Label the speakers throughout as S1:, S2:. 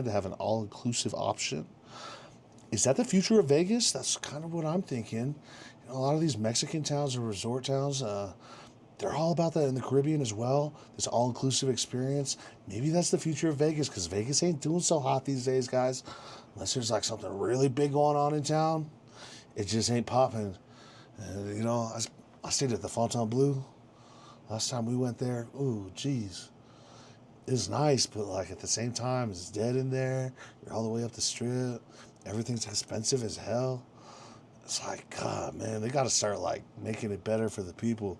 S1: to have an all-inclusive option. Is that the future of Vegas? That's kind of what I'm thinking. A lot of these Mexican towns or resort towns, they're all about that in the Caribbean as well. This all-inclusive experience. Maybe that's the future of Vegas, because Vegas ain't doing so hot these days, guys. Unless there's like something really big going on in town, it just ain't popping. And, I stayed at the Fontainebleau last time we went there. Ooh, geez. It's nice, but like at the same time, it's dead in there. You're all the way up the strip. Everything's expensive as hell. It's like, God, man, they got to start like making it better for the people,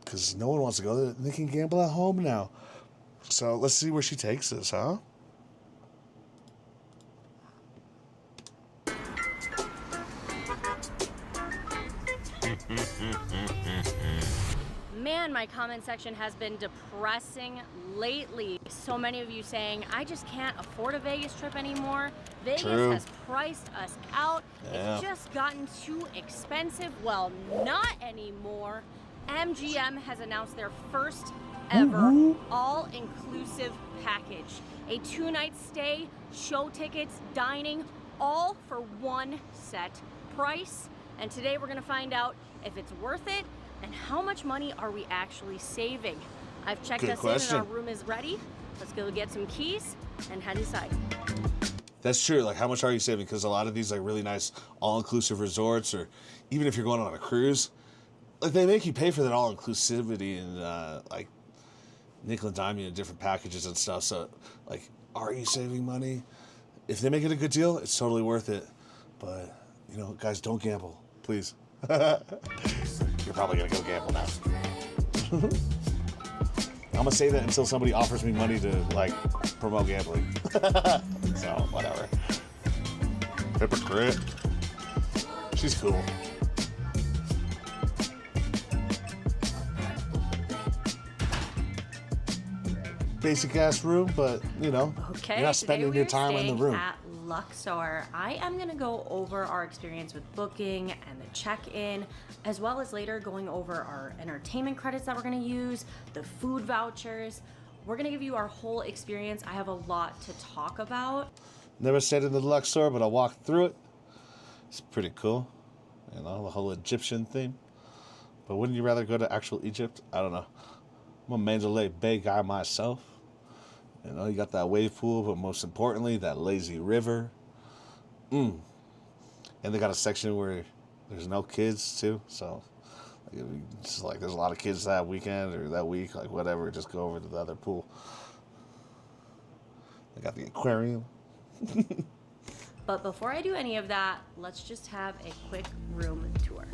S1: because no one wants to go there. They can gamble at home now. So let's see where she takes us, huh?
S2: Man, my comment section has been depressing lately. So many of you saying, I just can't afford a Vegas trip anymore. Vegas has priced us out. Yeah. It's just gotten too expensive. Well, not anymore. MGM has announced their first ever all-inclusive package. A 2-night stay, show tickets, dining, all for one set price. And today we're gonna find out if it's worth it and how much money are we actually saving. I've checked us in and our room is ready. Let's go get some keys and head inside.
S1: That's true. Like, how much are you saving? Because a lot of these like really nice all-inclusive resorts, or even if you're going on a cruise, like they make you pay for that all-inclusivity and like nickel and dime you in different packages and stuff. So like, are you saving money? If they make it a good deal, it's totally worth it. But guys, don't gamble, please. You're probably gonna go gamble now. I'm gonna say that until somebody offers me money to like promote gambling. So whatever. Hypocrite. She's cool. Basic ass room, but you're not spending your time in the room.
S2: At Luxor, I am gonna go over our experience with booking and the check-in, as well as later going over our entertainment credits that we're gonna use, the food vouchers. We're gonna give you our whole experience. I have a lot to talk about.
S1: Never stayed in the Luxor, but I walked through it. It's pretty cool, the whole Egyptian theme. But wouldn't you rather go to actual Egypt? I don't know. I'm a Mandalay Bay guy myself. You got that wave pool, but most importantly, that lazy river. And they got a section where there's no kids too. So it's like there's a lot of kids that weekend or that week, like whatever, just go over to the other pool. They got the aquarium.
S2: But before I do any of that, let's just have a quick room tour.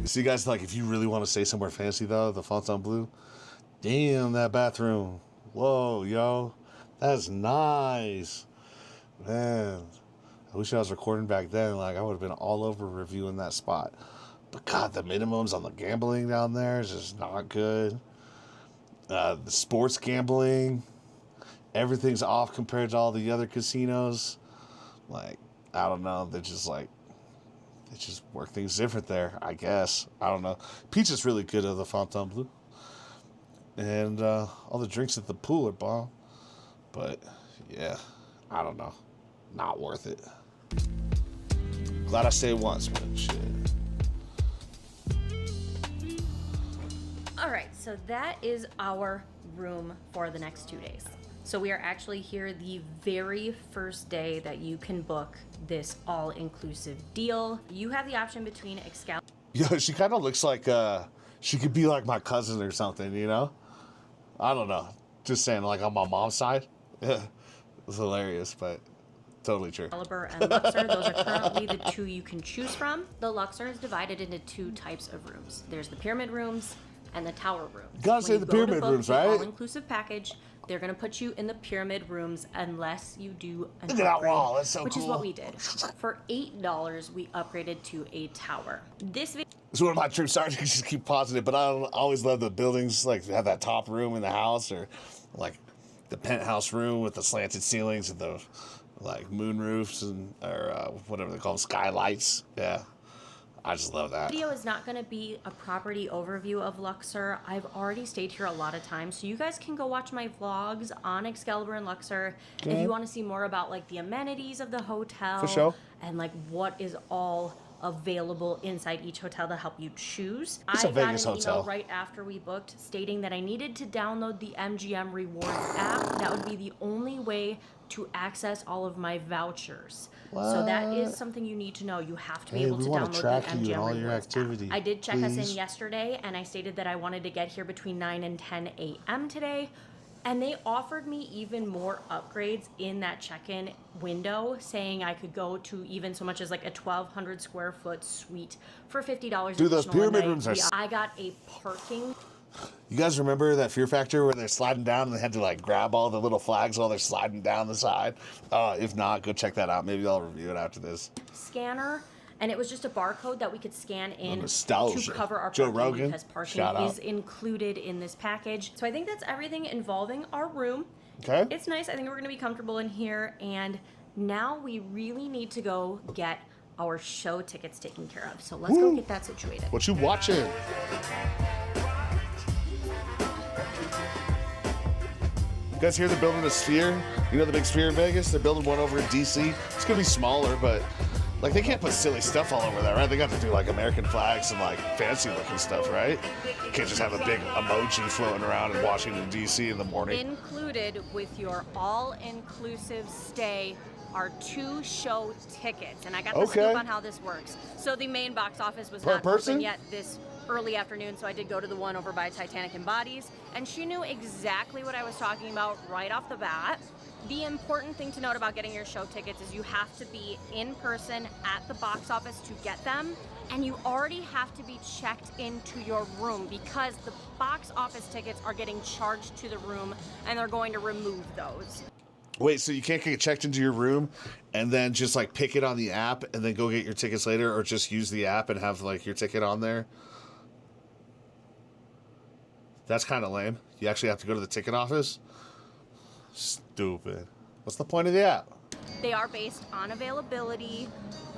S1: See, guys, like if you really want to stay somewhere fancy though, the Fontainebleau, damn, that bathroom. Whoa, yo, that's nice, man. I wish I was recording back then. Like, I would have been all over reviewing that spot. But God, the minimums on the gambling down there is just not good. The sports gambling, everything's off compared to all the other casinos. Like, I don't know. They just work things different there, I guess. I don't know. Pizza's really good at the Fontainebleau. And all the drinks at the pool are bomb. But, yeah, I don't know. Not worth it. Glad I stayed once, but shit.
S2: All right, so that is our room for the next 2 days. So we are actually here the very first day that you can book this all-inclusive deal. You have the option between Excalibur.
S1: Yeah, she kind of looks like she could be like my cousin or something, I don't know. Just saying, like on my mom's side. Yeah, it's hilarious, but totally true.
S2: Excalibur and Luxor, those are currently the two you can choose from. The Luxor is divided into 2 types of rooms. There's the pyramid rooms and the tower rooms.
S1: Gotta say the pyramid rooms, right?
S2: All-inclusive package. They're gonna put you in the pyramid rooms unless you do an
S1: Look at that wall, that's so
S2: which
S1: cool.
S2: is what we did. For $8, we upgraded to a tower. This video
S1: It's one of my trips. Sorry to just keep pausing it, but I always love the buildings, like they have that top room in the house, or like the penthouse room with the slanted ceilings and the like moonroofs and or whatever they call them, skylights. Yeah, I just love that.
S2: This video is not going to be a property overview of Luxor. I've already stayed here a lot of times, so you guys can go watch my vlogs on Excalibur and Luxor if you want to see more about like the amenities of the hotel.
S1: For sure.
S2: And like what is all available inside each hotel to help you choose.
S1: It's a Vegas
S2: got an
S1: hotel.
S2: email right after we booked stating that I needed to download the MGM Rewards app. That would be the only way to access all of my vouchers. So that is something you need to know. You have to be able to download the MGM
S1: all
S2: Rewards
S1: your activity.
S2: app. I did check us in yesterday, and I stated that I wanted to get here between 9 and 10 a.m. today. And they offered me even more upgrades in that check-in window, saying I could go to even so much as like a 1,200 square foot suite for $50.
S1: Dude, those pyramid rooms are...
S2: I got a parking.
S1: You guys remember that Fear Factor where they're sliding down and they had to like grab all the little flags while they're sliding down the side? If not, go check that out. Maybe I'll review it after this.
S2: Scanner. And it was just a barcode that we could scan in
S1: nostalgia.
S2: to cover our
S1: Joe
S2: parking
S1: Rogan,
S2: because parking
S1: shout out.
S2: is included in this package. So I think that's everything involving our room.
S1: Okay.
S2: It's nice. I think we're going to be comfortable in here. And now we really need to go get our show tickets taken care of. So let's go get that situated.
S1: What you watching? You guys hear they're building a sphere? You know the big sphere in Vegas? They're building one over in DC. It's going to be smaller, but... like, they can't put silly stuff all over there, right? They got to do, like, American flags and, like, fancy-looking stuff, right? You can't just have a big emoji floating around in Washington, D.C. in the morning.
S2: Included with your all-inclusive stay are 2 show tickets. And I got the scoop on how this works. So the main box office was not open yet this early afternoon, so I did go to the one over by Titanic and Bodies. And she knew exactly what I was talking about right off the bat. The important thing to note about getting your show tickets is you have to be in person at the box office to get them, and you already have to be checked into your room because the box office tickets are getting charged to the room and they're going to remove those.
S1: Wait, so you can't get checked into your room and then just like pick it on the app and then go get your tickets later, or just use the app and have like your ticket on there? That's kind of lame. You actually have to go to the ticket office? Stupid. What's the point of the app?
S2: They are based on availability.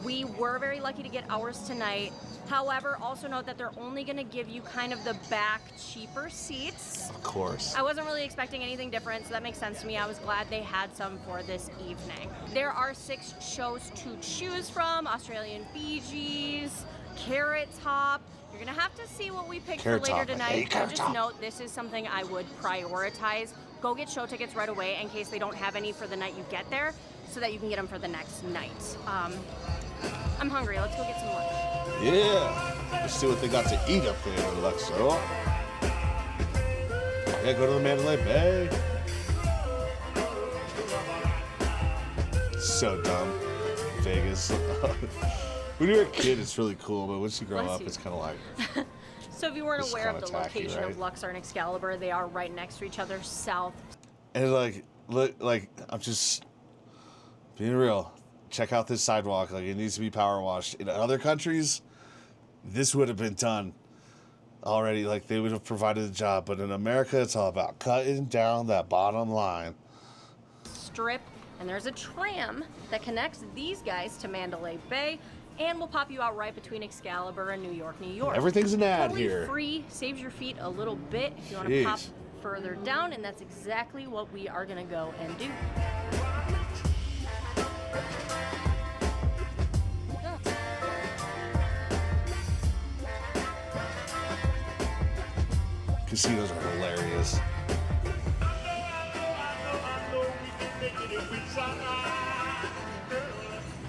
S2: We were very lucky to get ours tonight. However, also note that they're only going to give you kind of the back cheaper seats.
S1: Of course.
S2: I wasn't really expecting anything different, so that makes sense to me. I was glad they had some for this evening. There are 6 shows to choose from. Australian Bee Gees, Carrot Top. You're going to have to see what we pick for later tonight. Just note, this is something I would prioritize. Go get show tickets right away in case they don't have any for the night you get there, so that you can get them for the next night. I'm hungry. Let's go get some lunch.
S1: Yeah. Let's see what they got to eat up there in Luxor. Yeah, go to the Mandalay Bay. So dumb. Vegas. When you're a kid, it's really cool, but once you grow up, it's kind of like...
S2: So if you weren't aware of the location of Luxor and Excalibur, they are right next to each other, south.
S1: And like, look, like, I'm just being real. Check out this sidewalk. Like, it needs to be power washed. In other countries, this would have been done already. Like, they would have provided the job. But in America, it's all about cutting down that bottom line.
S2: Strip, and there's a tram that connects these guys to Mandalay Bay. And we'll pop you out right between Excalibur and New York, New York.
S1: Everything's an ad
S2: totally
S1: here.
S2: Free, saves your feet a little bit if you want to pop further down, and that's exactly what we are going to go and do.
S1: Casinos are hilarious.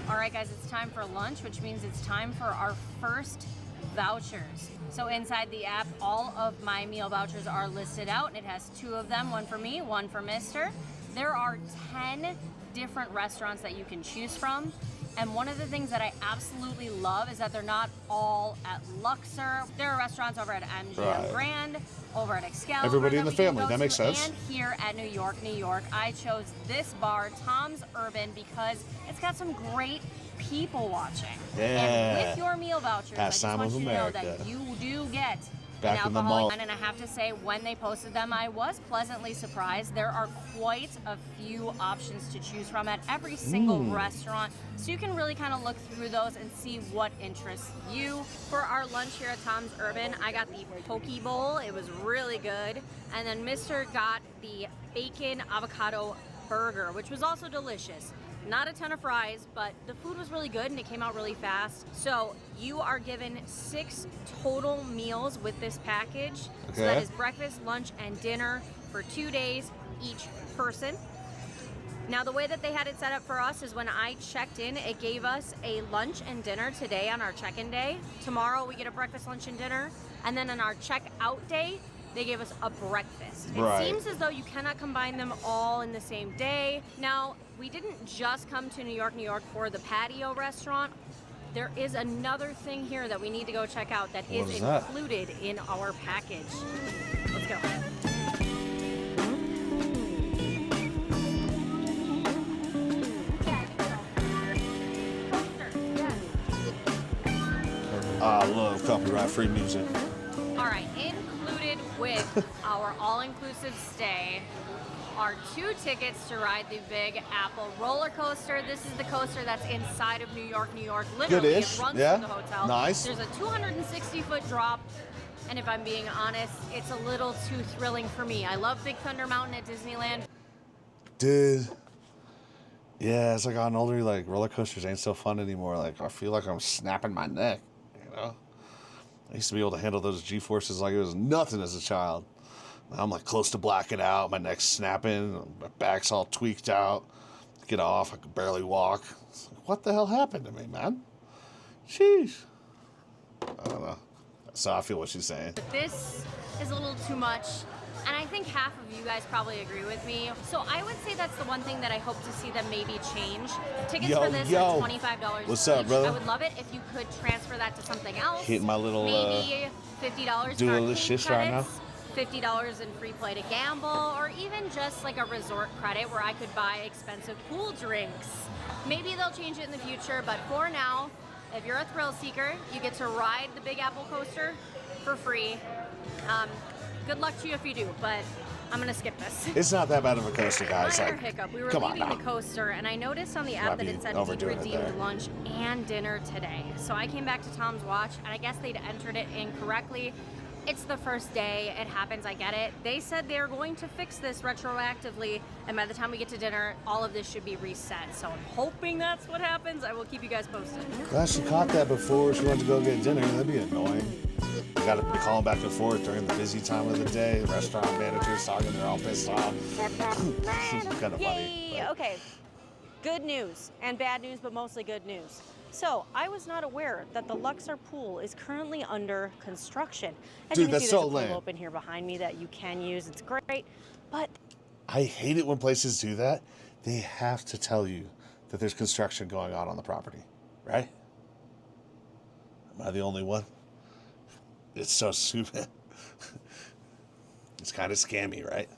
S2: All right, guys, it's time for lunch, which means it's time for our first vouchers. So inside the app, all of my meal vouchers are listed out, and it has 2 of them, one for me, one for Mister. There are 10 different restaurants that you can choose from. And one of the things that I absolutely love is that they're not all at Luxor. There are restaurants over at MGM Grand, over at Excalibur.
S1: Everybody in the family, that makes sense.
S2: And here at New York, New York, I chose this bar, Tom's Urban, because it's got some great people watching.
S1: Yeah.
S2: And with your meal vouchers, I just want you to know
S1: America.
S2: that you do get
S1: Back in the mall.
S2: And I have to say, when they posted them, I was pleasantly surprised. There are quite a few options to choose from at every single restaurant, so you can really kind of look through those and see what interests you. For our lunch here at Tom's Urban, I got the poke bowl. It was really good. And then Mr. got the bacon avocado burger, which was also delicious. Not a ton of fries, but the food was really good and it came out really fast. So you are given 6 total meals with this package. Okay. So that is breakfast, lunch, and dinner for 2 days each person. Now the way that they had it set up for us is when I checked in, it gave us a lunch and dinner today on our check-in day. Tomorrow we get a breakfast, lunch, and dinner. And then on our check-out day, they gave us a breakfast. It seems as though you cannot combine them all in the same day. Now, we didn't just come to New York for the patio restaurant. There is another thing here that we need to go check out that is included in our package. Let's go.
S1: I love copyright-free music.
S2: All right, included with our all-inclusive stay are 2 tickets to ride the Big Apple roller coaster. This is the coaster that's inside of New York. Literally, it runs through the hotel.
S1: Nice.
S2: There's a 260-foot drop, and if I'm being honest, it's a little too thrilling for me. I love Big Thunder Mountain at Disneyland.
S1: Dude. Yeah, as I gotten older, like, roller coasters ain't so fun anymore. Like, I feel like I'm snapping my neck, you know? I used to be able to handle those G-forces like it was nothing as a child. Now I'm like close to blacking out. My neck's snapping. My back's all tweaked out. Get off. I could barely walk. It's like, what the hell happened to me, man? Sheesh. I don't know. So I feel what she's saying.
S2: But this is a little too much. And I think half of you guys probably agree with me. So I would say that's the one thing that I hope to see them maybe change. Tickets for this are $25
S1: What's
S2: each.
S1: up, brother?
S2: I would love it if you could transfer that to something else.
S1: Hit my little,
S2: maybe $50
S1: do a little
S2: credits,
S1: shish right now.
S2: $50 in free play to gamble, or even just like a resort credit where I could buy expensive pool drinks. Maybe they'll change it in the future, but for now, if you're a thrill seeker, you get to ride the Big Apple coaster for free. Good luck to you if you do, but I'm gonna skip this.
S1: It's not that bad of a coaster, guys.
S2: Minor hiccup. We were leaving the coaster, and I noticed on the app that it said we redeemed lunch and dinner today. So I came back to Tom's Watch, and I guess they'd entered it incorrectly. It's the first day, it happens, I get it. They said they're going to fix this retroactively, and by the time we get to dinner, all of this should be reset. So I'm hoping that's what happens. I will keep you guys posted.
S1: Glad she caught that before she went to go get dinner. That'd be annoying. You gotta be calling back and forth during the busy time of the day. Restaurant managers talking, they're all pissed off. Kind of funny.
S2: But. Okay, good news and bad news, but mostly good news. So, I was not aware that the Luxor pool is currently under construction. As you can see, there's a pool open here behind me that you can use. It's great, but...
S1: I hate it when places do that. They have to tell you that there's construction going on the property, right? Am I the only one? It's so stupid. It's kind of scammy, right?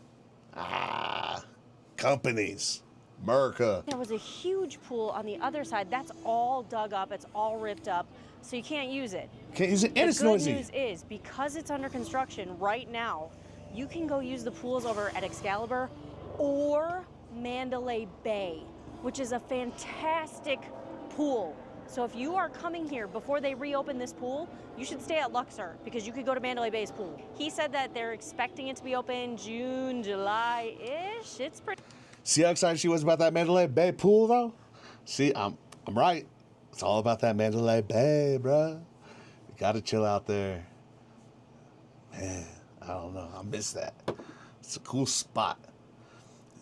S1: Companies. America.
S2: There was a huge pool on the other side. That's all dug up. It's all ripped up. So you can't use it.
S1: Can't use it, and it's noisy.
S2: The good news is, because it's under construction right now, you can go use the pools over at Excalibur or Mandalay Bay, which is a fantastic pool. So if you are coming here before they reopen this pool, you should stay at Luxor because you could go to Mandalay Bay's pool. He said that they're expecting it to be open June, July-ish. It's pretty...
S1: See how excited she was about that Mandalay Bay pool, though? See, I'm right. It's all about that Mandalay Bay, bruh. You gotta chill out there. Man, I don't know. I miss that. It's a cool spot.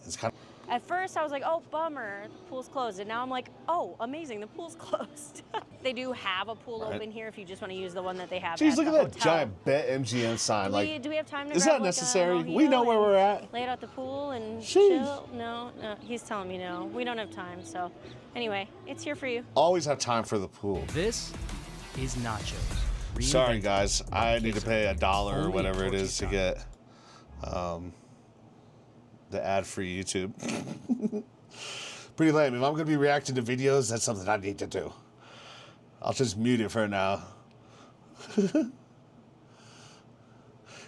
S1: It's kind of...
S2: At first, I was like, oh, bummer, the pool's closed. And now I'm like, oh, amazing, the pool's closed. They do have a pool open here if you just want to use the one that they have.
S1: Jeez, look at that giant Bet MGM sign.
S2: Do we have time to
S1: is
S2: grab
S1: that necessary? We know where we're at.
S2: Lay it out the pool and chill? No, he's telling me no. We don't have time, so anyway, it's here for you.
S1: Always have time for the pool.
S3: This is Nachos.
S1: Sorry, guys. I need to pay $1 or whatever it is to get the ad-free YouTube. Pretty lame. If I'm going to be reacting to videos, that's something I need to do. I'll just mute it for now.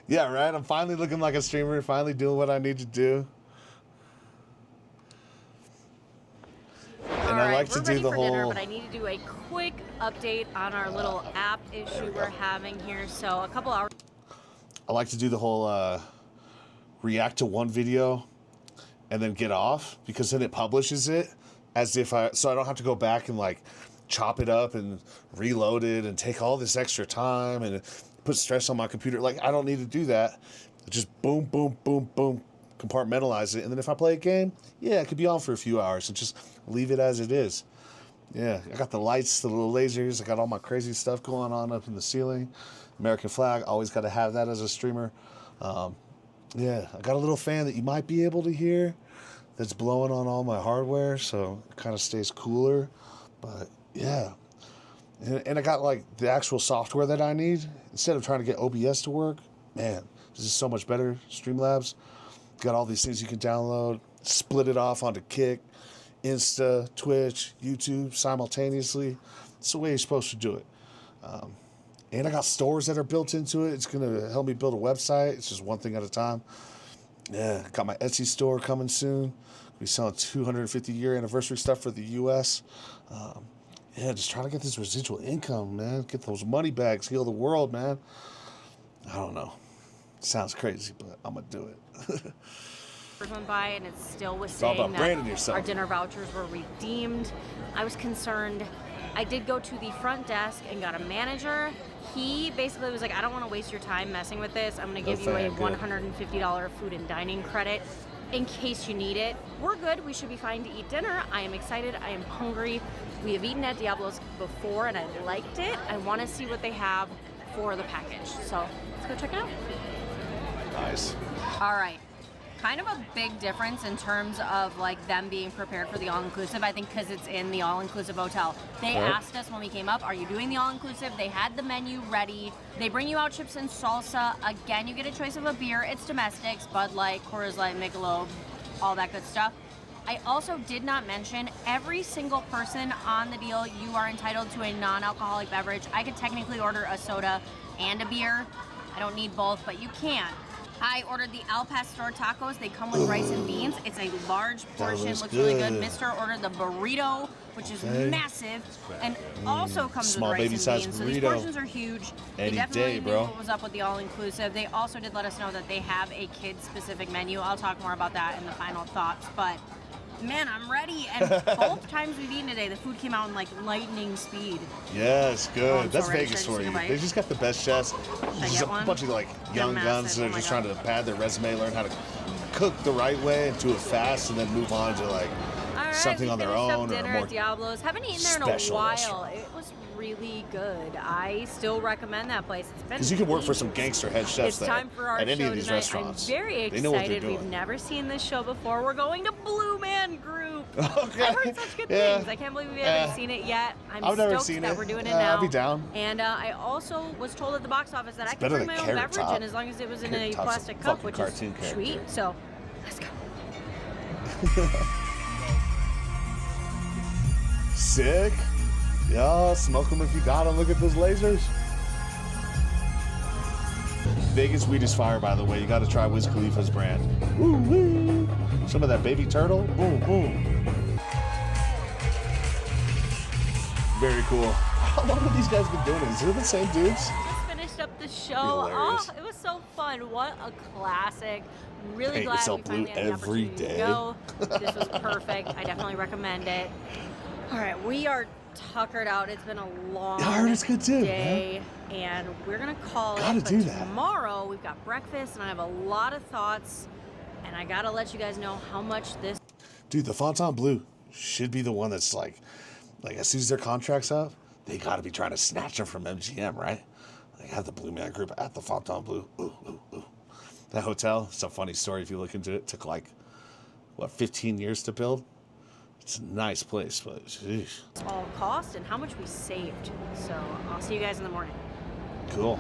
S1: Yeah, right? I'm finally looking like a streamer, finally doing what I need to do. And I like to do the whole...
S2: dinner, but I need to do a quick update on our little app issue we're having here. So a couple hours...
S1: I like to do the whole react to one video and then get off, because then it publishes it as if so I don't have to go back and like chop it up and reload it and take all this extra time and put stress on my computer. Like, I don't need to do that. Just boom, boom, boom, boom, compartmentalize it. And then if I play a game, yeah, it could be on for a few hours and just leave it as it is. Yeah, I got the lights, the little lasers. I got all my crazy stuff going on up in the ceiling. American flag, always got to have that as a streamer. Yeah, I got a little fan that you might be able to hear that's blowing on all my hardware, so it kind of stays cooler. But yeah, and I got like the actual software that I need. Instead of trying to get OBS to work, man, this is so much better. Streamlabs got all these things you can download, split it off onto Kick, Insta, Twitch, YouTube simultaneously. It's the way you're supposed to do it. And I got stores that are built into it. It's going to help me build a website. It's just one thing at a time. Yeah, got my Etsy store coming soon. We're selling 250-year anniversary stuff for the U.S. Yeah, just trying to get this residual income, man. Get those money bags, heal the world, man. I don't know. Sounds crazy, but I'm going to do it.
S2: Went by and it still was
S1: It's all
S2: saying
S1: about branding yourself.
S2: our dinner vouchers were redeemed. I was concerned. I did go to the front desk and got a manager. He basically was like, I don't want to waste your time messing with this. I'm going to give you a $150 food and dining credit in case you need it. We're good. We should be fine to eat dinner. I am excited. I am hungry. We have eaten at Diablo's before and I liked it. I want to see what they have for the package. So let's go check it out.
S1: Nice.
S2: All right. Kind of a big difference in terms of like them being prepared for the all-inclusive. I think because it's in the all-inclusive hotel. They asked us when we came up, are you doing the all-inclusive? They had the menu ready. They bring you out chips and salsa. Again, you get a choice of a beer. It's domestics, Bud Light, Coors Light, Michelob, all that good stuff. I also did not mention every single person on the deal, you are entitled to a non-alcoholic beverage. I could technically order a soda and a beer. I don't need both, but you can. I ordered the Al Pastor tacos. They come with rice and beans. It's a large portion, looks really good. Mister ordered the burrito, which is massive, and also comes
S1: Small
S2: with rice and beans.
S1: burrito.
S2: So these portions are huge.
S1: Any
S2: They definitely
S1: day,
S2: knew
S1: bro.
S2: what was up with the all-inclusive. They also did let us know that they have a kid-specific menu. I'll talk more about that in the final thoughts, but man, I'm ready. And both times we've eaten today, the food came out in like lightning speed.
S1: Yeah, it's good.
S2: Oh, I'm
S1: That's
S2: so ready.
S1: Vegas
S2: Should I
S1: for
S2: just
S1: you.
S2: take a
S1: They
S2: bite?
S1: just got the best chefs. Just
S2: get
S1: a
S2: one?
S1: bunch of like young
S2: They're
S1: guns
S2: massive.
S1: that are
S2: Oh
S1: just
S2: my
S1: trying to pad their resume, learn how to cook the right way and do it fast, and then move on to like
S2: All right,
S1: something
S2: we
S1: on their
S2: finished up
S1: own or
S2: dinner
S1: more
S2: at Diablo's. Haven't eaten there in a
S1: special
S2: while.
S1: restaurant.
S2: It was really good. I still recommend that place. It's been
S1: because you can work for some
S2: ages.
S1: gangster head chefs
S2: It's
S1: there
S2: time for our
S1: at any
S2: show
S1: of these
S2: tonight.
S1: restaurants.
S2: I'm very
S1: They know what they're
S2: excited. We've
S1: doing.
S2: never seen this show before. We're going to Blue Man Group.
S1: Okay.
S2: I've heard such good
S1: Yeah.
S2: things. I can't believe we haven't seen it yet.
S1: I've never
S2: stoked
S1: seen
S2: that
S1: it.
S2: we're doing it
S1: Yeah,
S2: now.
S1: I'll be down.
S2: And I also was told at the box office that I could
S1: better
S2: bring
S1: than
S2: my own
S1: Carrot
S2: beverage
S1: Top.
S2: in as long as it was in
S1: Carrot
S2: a
S1: Top's a
S2: plastic cup,
S1: fucking
S2: which
S1: cartoon
S2: is
S1: character.
S2: sweet. So let's go.
S1: Sick. Yeah, smoke them if you got them. Look at those lasers. Vegas weed is fire, by the way. You got to try Wiz Khalifa's brand. Woo-wee. Some of that baby turtle. Boom, boom. Very cool. How long have these guys been doing it? Is it the same dudes?
S2: Just finished up the show.
S1: Hilarious.
S2: Oh, it was so fun. What a classic. Really
S1: Hey,
S2: glad
S1: it's
S2: we
S1: all blue
S2: finally had the
S1: every
S2: opportunity
S1: day.
S2: to go. This was perfect. I definitely recommend it. All right, we are tuckered out. It's been a long
S1: I heard it's good too,
S2: day, and we're gonna call
S1: Gotta
S2: it.
S1: do
S2: But
S1: that.
S2: tomorrow we've got breakfast, and I have a lot of thoughts, and I gotta let you guys know how much this.
S1: Dude, the Fontaine Bleu should be the one that's like as soon as their contract's up, they got to be trying to snatch them from MGM, right? They have the Blue Man Group at the Fontaine Bleu. Ooh, ooh, ooh. That hotel, it's a funny story if you look into it. It took 15 years to build? It's a nice place, but sheesh.
S2: All cost and how much we saved. So I'll see you guys in the morning.
S1: Cool.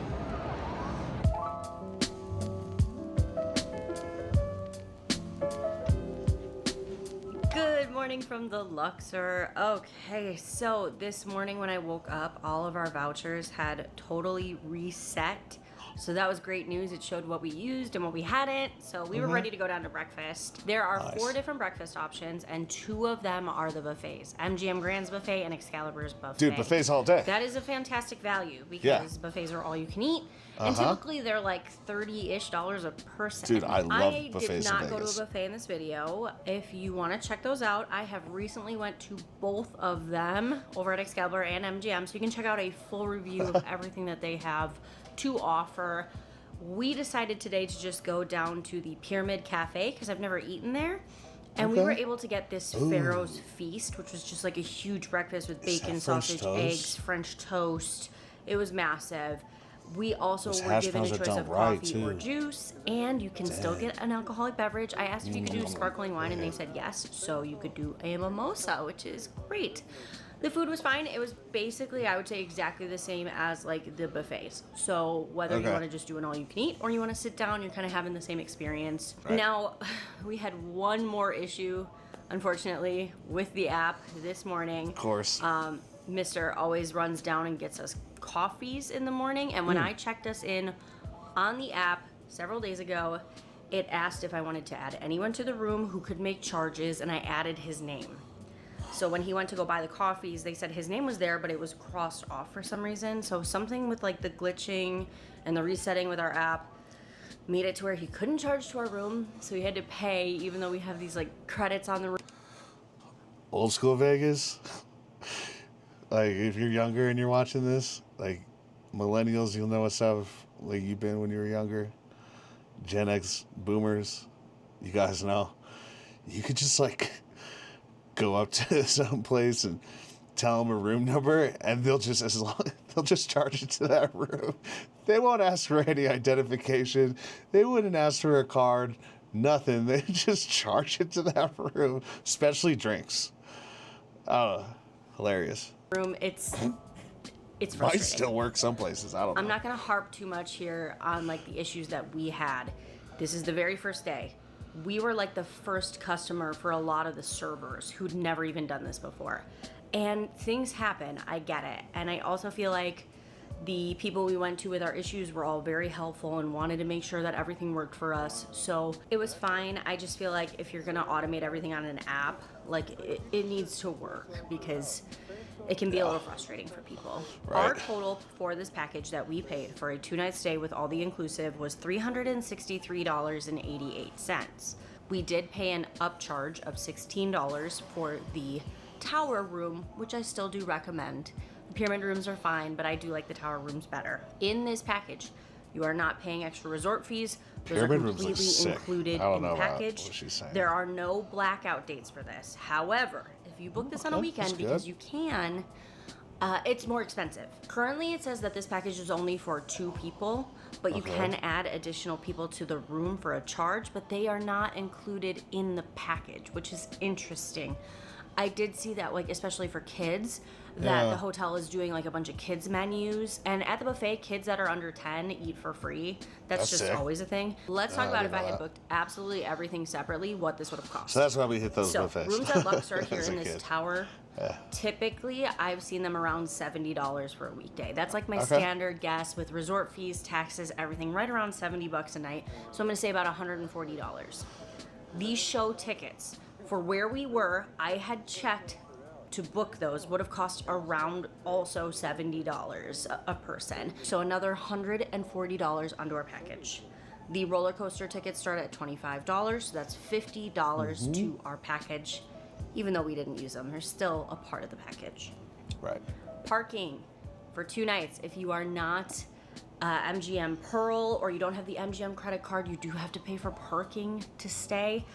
S2: Good morning from the Luxor. Okay, so this morning when I woke up, all of our vouchers had totally reset. So that was great news. It showed what we used and what we hadn't. So we were ready to go down to breakfast. There are 4 different breakfast options, and 2 of them are the buffets. MGM Grand's buffet and Excalibur's buffet.
S1: Dude, buffets all day.
S2: That is a fantastic value because buffets are all you can eat. And typically they're like $30-ish a person.
S1: Dude, I love buffets
S2: I did not
S1: in
S2: go to a
S1: Vegas.
S2: buffet in this video. If you want to check those out, I have recently went to both of them over at Excalibur and MGM, so you can check out a full review of everything that they have to offer. We decided today to just go down to the Pyramid Cafe because I've never eaten there. And we were able to get this Pharaoh's Feast, which was just like a huge breakfast with bacon, sausage, eggs, French toast. It was massive. We also were given a choice of coffee or juice, and you can still get an alcoholic beverage. I asked if you could do sparkling wine, and they said yes, so you could do a mimosa, which is great. The food was fine. It was basically, I would say, exactly the same as like the buffets. So whether you want to just do an all-you-can-eat or you want to sit down, you're kind of having the same experience. Right. Now, we had one more issue, unfortunately, with the app this morning.
S1: Of course.
S2: Mr. always runs down and gets us coffees in the morning, and when I checked us in on the app several days ago, it asked if I wanted to add anyone to the room who could make charges, and I added his name. So when he went to go buy the coffees, they said his name was there, but it was crossed off for some reason. So something with like the glitching and the resetting with our app made it to where he couldn't charge to our room, so he had to pay even though we have these like credits on the room.
S1: Old school Vegas. Like, if you're younger and you're watching this, like, millennials, you'll know what's up, like you've been when you were younger. Gen X boomers, you guys know. You could just, like, go up to some place and tell them a room number, and they'll just charge it to that room. They won't ask for any identification. They wouldn't ask for a card, nothing. They just charge it to that room, especially drinks. Hilarious.
S2: Room, it's frustrating.
S1: Might still work some places. I don't know.
S2: I'm not going to harp too much here on like the issues that we had. This is the very first day. We were like the first customer for a lot of the servers who'd never even done this before. And things happen. I get it. And I also feel like the people we went to with our issues were all very helpful and wanted to make sure that everything worked for us. So it was fine. I just feel like if you're going to automate everything on an app, like it needs to work because it can be a little frustrating for people.
S1: Right.
S2: Our total for this package that we paid for a 2-night stay with all the inclusive was $363.88. We did pay an upcharge of $16 for the tower room, which I still do recommend. The pyramid rooms are fine, but I do like the tower rooms better. In this package, you are not paying extra resort fees. Those
S1: Pyramid
S2: are
S1: rooms look
S2: completely
S1: sick.
S2: included
S1: I don't
S2: in the
S1: know about
S2: package.
S1: what she's saying.
S2: There are no blackout dates for this. However, if you book this on a weekend, because you can, it's more expensive. Currently, it says that this package is only for 2 people, but you can add additional people to the room for a charge, but they are not included in the package, which is interesting. I did see that, like, especially for kids, that the hotel is doing like a bunch of kids menus, and at the buffet, kids that are under 10 eat for free. That's just
S1: sick.
S2: Always a thing. Let's talk about if I had booked absolutely everything separately, what this would have cost.
S1: So that's why we hit those buffets.
S2: Rooms at Luxor here in this
S1: kid.
S2: tower, typically I've seen them around $70 for a weekday. That's like my standard guess with resort fees, taxes, everything, right around $70 a night. So I'm gonna say about $140. These show tickets, for where we were, I had checked to book those, would have cost around also $70 a person. So another $140 onto our package. The roller coaster tickets start at $25, so that's $50 to our package. Even though we didn't use them, they're still a part of the package.
S1: Right.
S2: Parking for 2 nights. If you are not MGM Pearl or you don't have the MGM credit card, you do have to pay for parking to stay.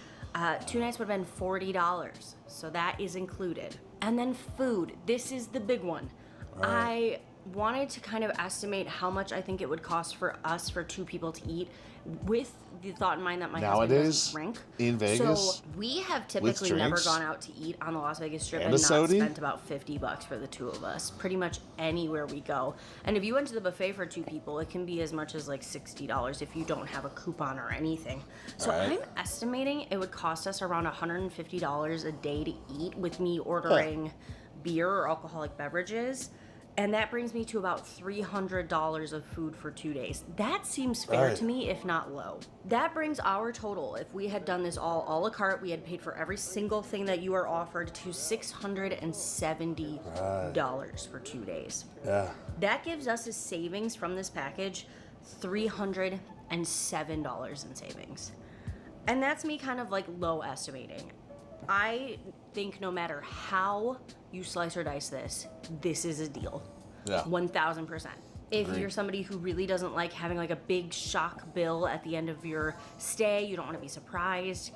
S2: 2 nights would have been $40, so that is included. And then food. This is the big one. Right. I wanted to kind of estimate how much I think it would cost for us for 2 people to eat, with the thought in mind that my husband doesn't drink.
S1: In Vegas,
S2: so we have typically never gone out to eat on the Las Vegas Strip and not spent about $50 for the 2 of us, pretty much anywhere we go. And if you went to the buffet for 2 people, it can be as much as like $60 if you don't have a coupon or anything. So I'm estimating it would cost us around $150 a day to eat, with me ordering beer or alcoholic beverages. And that brings me to about $300 of food for 2 days. That seems fair
S1: Right.
S2: to me, if not low. That brings our total, if we had done this all a la carte, we had paid for every single thing that you are offered, to $670 for 2 days.
S1: Yeah.
S2: That gives us a savings from this package, $307 in savings. And that's me kind of like low estimating. I think no matter how you slice or dice this, this is a deal.
S1: Yeah.
S2: 1000%. If
S1: Agreed.
S2: you're somebody who really doesn't like having like a big shock bill at the end of your stay, you don't want to be surprised.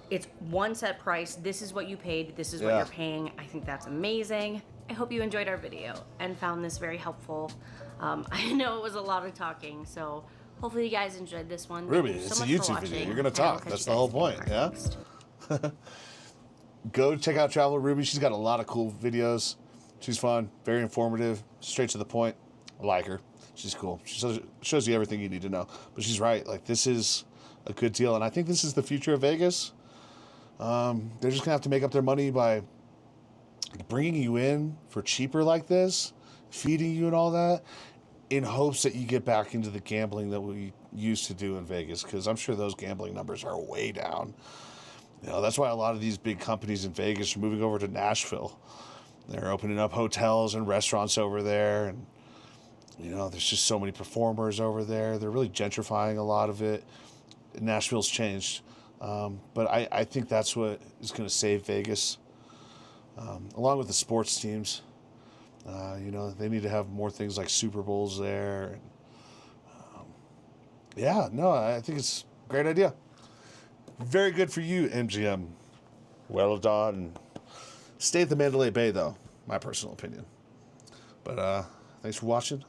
S2: It's one set price. This is what you paid. This is what
S1: Yeah.
S2: you're paying. I think that's amazing. I hope you enjoyed our video and found this very helpful. I know it was a lot of talking, so hopefully you guys enjoyed this one.
S1: Ruby,
S2: Thank you
S1: it's
S2: so
S1: a
S2: much for
S1: YouTube
S2: watching,
S1: video. You're gonna
S2: and I will
S1: talk.
S2: catch
S1: That's
S2: you
S1: the whole
S2: guys in
S1: point,
S2: our
S1: yeah?
S2: next.
S1: Go check out Traveler Ruby. She's got a lot of cool videos. She's fun, very informative, straight to the point. I like her. She's cool. She shows you everything you need to know. But she's right. Like, this is a good deal. And I think this is the future of Vegas. They're just going to have to make up their money by bringing you in for cheaper like this, feeding you and all that, in hopes that you get back into the gambling that we used to do in Vegas. Because I'm sure those gambling numbers are way down. You know, that's why a lot of these big companies in Vegas are moving over to Nashville. They're opening up hotels and restaurants over there. And, you know, there's just so many performers over there. They're really gentrifying a lot of it. Nashville's changed. But I think that's what is going to save Vegas, along with the sports teams. You know, they need to have more things like Super Bowls there. And, yeah, no, I think it's a great idea. Very good for you, MGM. Well done. Stay at the Mandalay Bay, though. My personal opinion. But thanks for watching.